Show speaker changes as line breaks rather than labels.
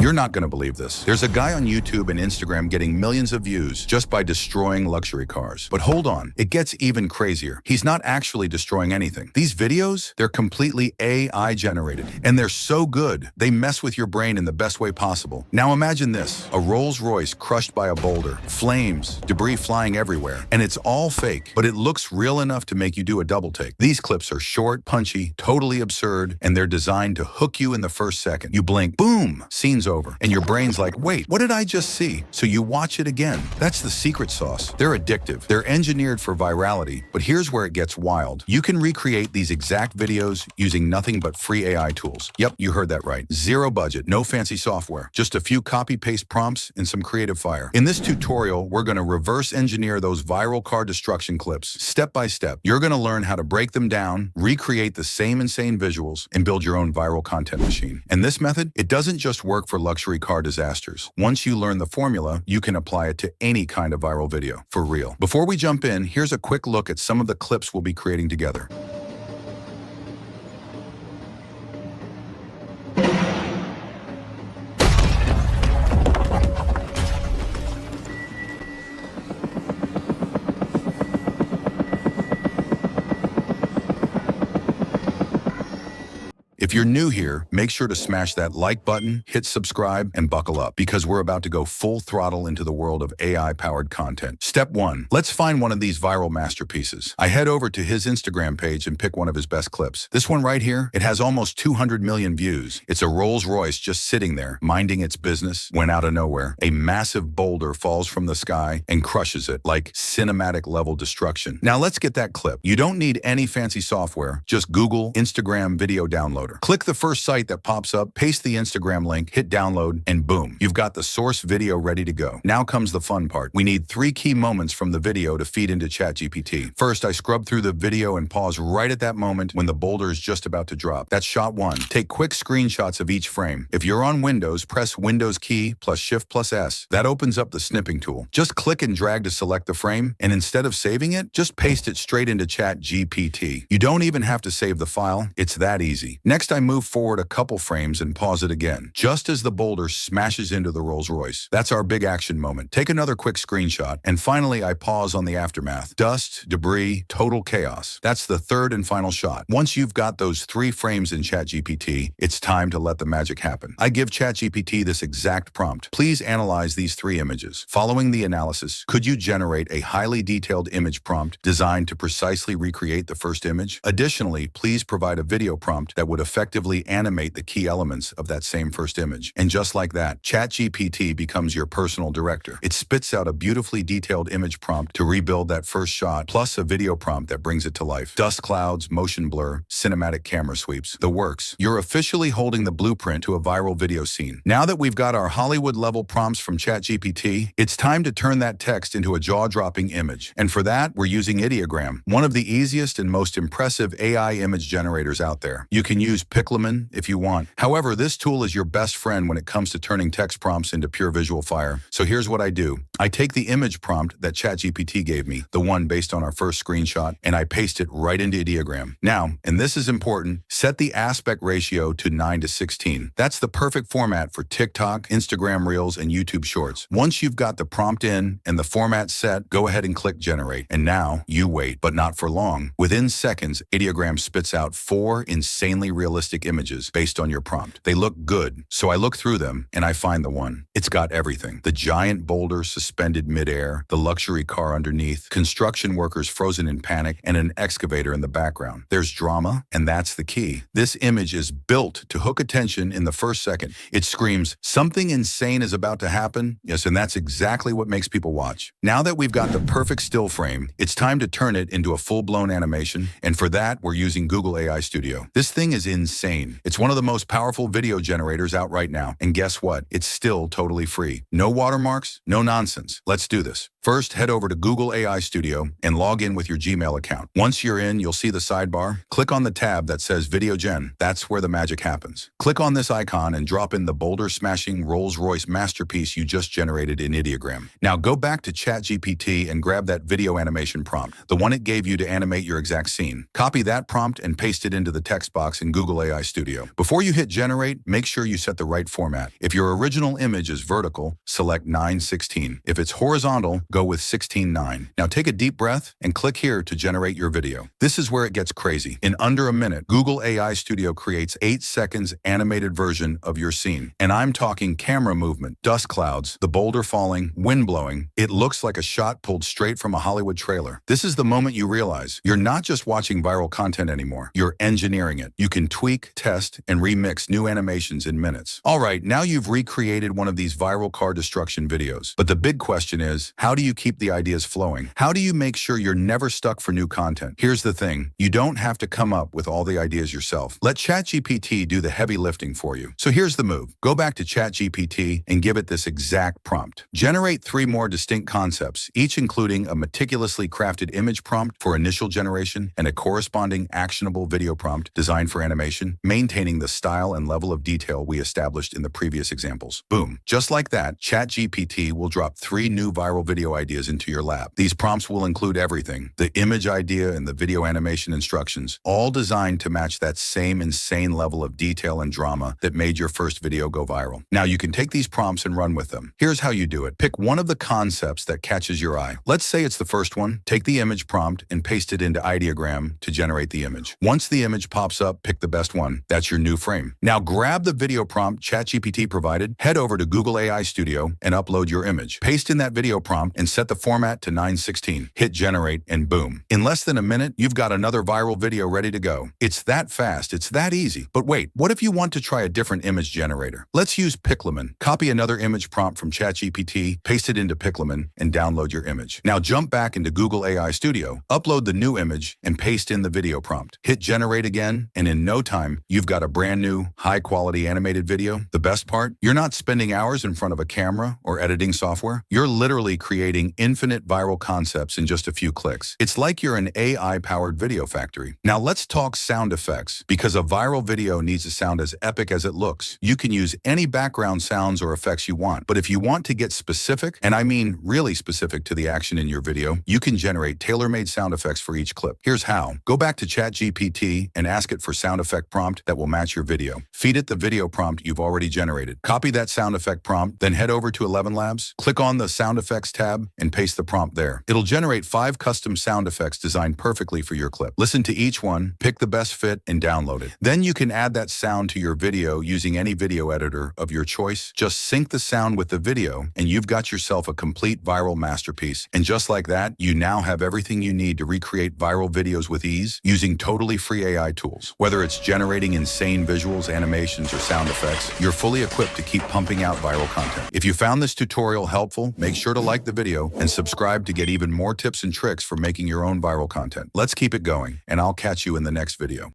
You're not going to believe this. There's a guy on YouTube and Instagram getting millions of views just by destroying luxury cars. But hold on, it gets even crazier. He's not actually destroying anything. These videos, they're completely AI generated, and they're so good, they mess with your brain in the best way possible. Now imagine this, a Rolls Royce crushed by a boulder, flames, debris flying everywhere, and it's all fake, but it looks real enough to make you do a double take. These clips are short, punchy, totally absurd, and they're designed to hook you in the first second. You blink, boom, scene's over, and your brain's like, wait, what did I just see? So you watch it again. That's the secret sauce. They're addictive. They're engineered for virality, but here's where it gets wild. You can recreate these exact videos using nothing but free AI tools. Yep, you heard that right. Zero budget, no fancy software, just a few copy-paste prompts and some creative fire. In this tutorial, we're going to reverse engineer those viral car destruction clips step by step. You're going to learn how to break them down, recreate the same insane visuals, and build your own viral content machine. And this method, it doesn't just work for luxury car disasters. Once you learn the formula, you can apply it to any kind of viral video, for real. Before we jump in, here's a quick look at some of the clips we'll be creating together. If you're new here, make sure to smash that like button, hit subscribe, and buckle up, because we're about to go full throttle into the world of AI-powered content. Step 1. Let's find one of these viral masterpieces. I head over to his Instagram page and pick one of his best clips. This one right here, it has almost 200 million views. It's a Rolls Royce just sitting there, minding its business, when out of nowhere, a massive boulder falls from the sky and crushes it, like cinematic-level destruction. Now let's get that clip. You don't need any fancy software, just Google Instagram Video Downloader. Click the first site that pops up, paste the Instagram link, hit download, and boom, you've got the source video ready to go. Now comes the fun part. We need 3 key moments from the video to feed into ChatGPT. First, I scrub through the video and pause right at that moment when the boulder is just about to drop. That's shot 1. Take quick screenshots of each frame. If you're on Windows, press Windows key plus Shift plus S. That opens up the snipping tool. Just click and drag to select the frame, and instead of saving it, just paste it straight into ChatGPT. You don't even have to save the file. It's that easy. Next, I move forward a couple frames and pause it again, just as the boulder smashes into the Rolls Royce. That's our big action moment. Take another quick screenshot, and finally I pause on the aftermath. Dust, debris, total chaos. That's the third and final shot. Once you've got those 3 frames in ChatGPT, it's time to let the magic happen. I give ChatGPT this exact prompt. Please analyze these 3 images. Following the analysis, could you generate a highly detailed image prompt designed to precisely recreate the first image? Additionally, please provide a video prompt that would effectively animate the key elements of that same first image. And just like that, ChatGPT becomes your personal director. It spits out a beautifully detailed image prompt to rebuild that first shot, plus a video prompt that brings it to life. Dust clouds, motion blur, cinematic camera sweeps, the works. You're officially holding the blueprint to a viral video scene. Now that we've got our Hollywood-level prompts from ChatGPT, it's time to turn that text into a jaw-dropping image. And for that, we're using Ideogram, one of the easiest and most impressive AI image generators out there. You can use Piclumen if you want. However, this tool is your best friend when it comes to turning text prompts into pure visual fire. So here's what I do. I take the image prompt that ChatGPT gave me, the one based on our first screenshot, and I paste it right into Ideogram. Now, and this is important, set the aspect ratio to 9:16. That's the perfect format for TikTok, Instagram Reels, and YouTube Shorts. Once you've got the prompt in and the format set, go ahead and click Generate. And now, you wait, but not for long. Within seconds, Ideogram spits out 4 insanely realistic images based on your prompt. They look good, so I look through them and I find the one. It's got everything. The giant boulder suspended midair, the luxury car underneath, construction workers frozen in panic, and an excavator in the background. There's drama, and that's the key. This image is built to hook attention in the first second. It screams, something insane is about to happen. Yes, and that's exactly what makes people watch. Now that we've got the perfect still frame, it's time to turn it into a full-blown animation, and for that, we're using Google AI Studio. This thing is insane. It's one of the most powerful video generators out right now, and guess what? It's still totally free. No watermarks, no nonsense. Let's do this. First, head over to Google AI Studio and log in with your Gmail account. Once you're in, you'll see the sidebar. Click on the tab that says VideoGen. That's where the magic happens. Click on this icon and drop in the boulder-smashing Rolls-Royce masterpiece you just generated in Ideogram. Now go back to ChatGPT and grab that video animation prompt, the one it gave you to animate your exact scene. Copy that prompt and paste it into the text box in Google Google AI Studio. Before you hit generate, make sure you set the right format. If your original image is vertical, select 9:16. If it's horizontal, go with 16:9. Now take a deep breath and click here to generate your video. This is where it gets crazy. In under a minute, Google AI Studio creates 8 seconds animated version of your scene. And I'm talking camera movement, dust clouds, the boulder falling, wind blowing. It looks like a shot pulled straight from a Hollywood trailer. This is the moment you realize you're not just watching viral content anymore. You're engineering it. You can tweak, test, and remix new animations in minutes. All right, now you've recreated one of these viral car destruction videos. But the big question is, how do you keep the ideas flowing? How do you make sure you're never stuck for new content? Here's the thing. You don't have to come up with all the ideas yourself. Let ChatGPT do the heavy lifting for you. So here's the move. Go back to ChatGPT and give it this exact prompt. Generate 3 more distinct concepts, each including a meticulously crafted image prompt for initial generation and a corresponding actionable video prompt designed for animation, maintaining the style and level of detail we established in the previous examples. Boom. Just like that, ChatGPT will drop 3 new viral video ideas into your lab. These prompts will include everything, the image idea and the video animation instructions, all designed to match that same insane level of detail and drama that made your first video go viral. Now you can take these prompts and run with them. Here's how you do it. Pick one of the concepts that catches your eye. Let's say it's the first one. Take the image prompt and paste it into Ideogram to generate the image. Once the image pops up, pick the best one. That's your new frame. Now grab the video prompt ChatGPT provided, head over to Google AI Studio and upload your image. Paste in that video prompt and set the format to 9:16. Hit generate and boom. In less than a minute, you've got another viral video ready to go. It's that fast. It's that easy. But wait, what if you want to try a different image generator? Let's use Piclumen. Copy another image prompt from ChatGPT, paste it into Piclumen, and download your image. Now jump back into Google AI Studio, upload the new image, and paste in the video prompt. Hit generate again, and in no time, you've got a brand new, high-quality animated video. The best part? You're not spending hours in front of a camera or editing software. You're literally creating infinite viral concepts in just a few clicks. It's like you're an AI-powered video factory. Now let's talk sound effects, because a viral video needs to sound as epic as it looks. You can use any background sounds or effects you want, but if you want to get specific, and I mean really specific to the action in your video, you can generate tailor-made sound effects for each clip. Here's how. Go back to ChatGPT and ask it for sound effect prompt that will match your video. Feed it the video prompt you've already generated. Copy that sound effect prompt, then head over to 11 Labs, click on the sound effects tab, and paste the prompt there. It'll generate 5 custom sound effects designed perfectly for your clip. Listen to each one, pick the best fit, and download it. Then you can add that sound to your video using any video editor of your choice. Just sync the sound with the video, and you've got yourself a complete viral masterpiece. And just like that, you now have everything you need to recreate viral videos with ease using totally free AI tools. Whether it's generating insane visuals, animations, or sound effects, you're fully equipped to keep pumping out viral content. If you found this tutorial helpful, make sure to like the video and subscribe to get even more tips and tricks for making your own viral content. Let's keep it going, and I'll catch you in the next video.